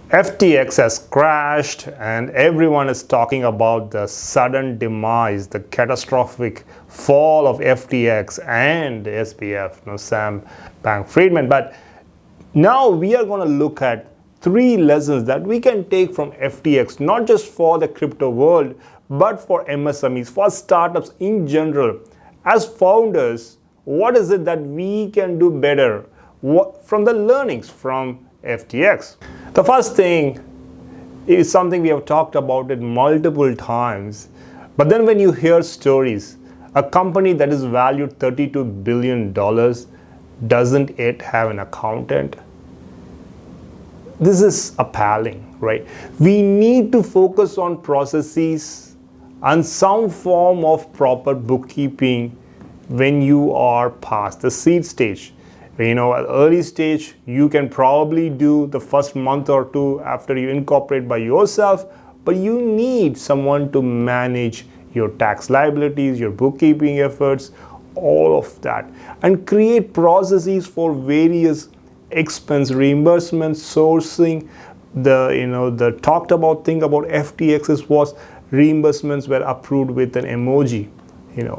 FTX has crashed and everyone is talking about the sudden demise, the catastrophic fall of FTX and SBF, Sam Bankman-Friedman. But now we are going to look at 3 lessons that we can take from FTX, not just for the crypto world, but for MSMEs, for startups in general. As founders, what is it that we can do better from the learnings from FTX? The first thing is something we have talked about it multiple times, but then when you hear stories, a company that is valued $32 billion, doesn't it have an accountant? This is appalling, right? We need to focus on processes and some form of proper bookkeeping when you are past the seed stage. At early stage, you can probably do the first month or 2 after you incorporate by yourself, but you need someone to manage your tax liabilities, your bookkeeping efforts, all of that, and create processes for various expense reimbursements, sourcing. The talked about thing about FTX was reimbursements were approved with an emoji.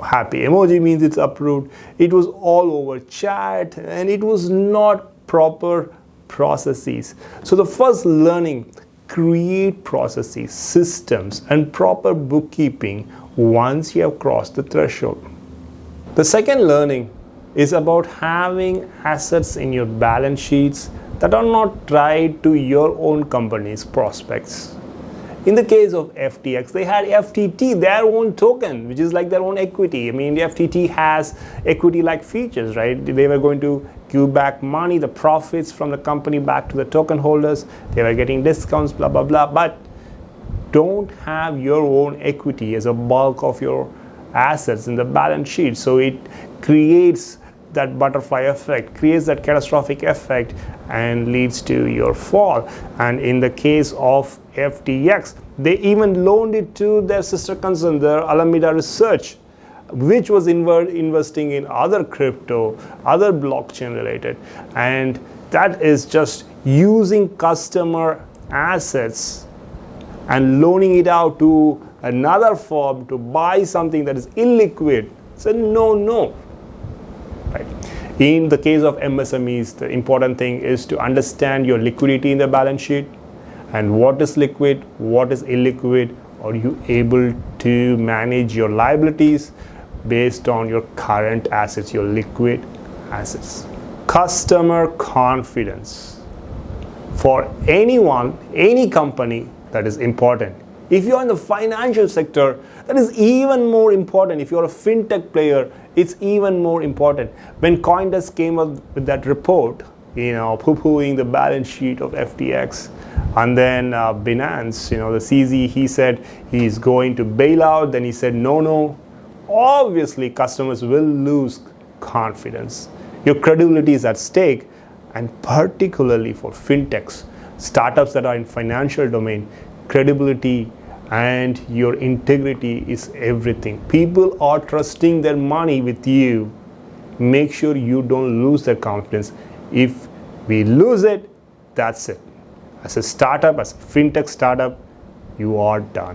Happy emoji means it's approved. It was all over chat and it was not proper processes. So the first learning, create processes, systems and proper bookkeeping once you have crossed the threshold. The second learning is about having assets in your balance sheets that are not tied to your own company's prospects. In the case of FTX, they had FTT, their own token, which is like their own equity. The FTT has equity-like features, right? They were going to give back money, the profits from the company back to the token holders. They were getting discounts, blah, blah, blah. But don't have your own equity as a bulk of your assets in the balance sheet. So it creates that butterfly effect, creates that catastrophic effect and leads to your fall. And in the case of FTX, they even loaned it to their sister concern, their Alameda Research, which was investing in other crypto, other blockchain related. And that is just using customer assets and loaning it out to another firm to buy something that is illiquid. It's a no. Right. In the case of MSMEs, the important thing is to understand your liquidity in the balance sheet and what is liquid, what is illiquid. Are you able to manage your liabilities based on your current assets, your liquid assets? Customer confidence. For anyone, any company, that is important. If you're in the financial sector, that is even more important. If you're a fintech player, it's even more important. When CoinDesk came up with that report, poo-pooing the balance sheet of FTX, and then Binance, the CZ, he said he's going to bail out. Then he said, no. Obviously, customers will lose confidence. Your credibility is at stake, and particularly for fintechs, startups that are in financial domain, credibility and your integrity is everything. People are trusting their money with you. Make sure you don't lose their confidence. If we lose it, that's it. As a startup, as a fintech startup, you are done.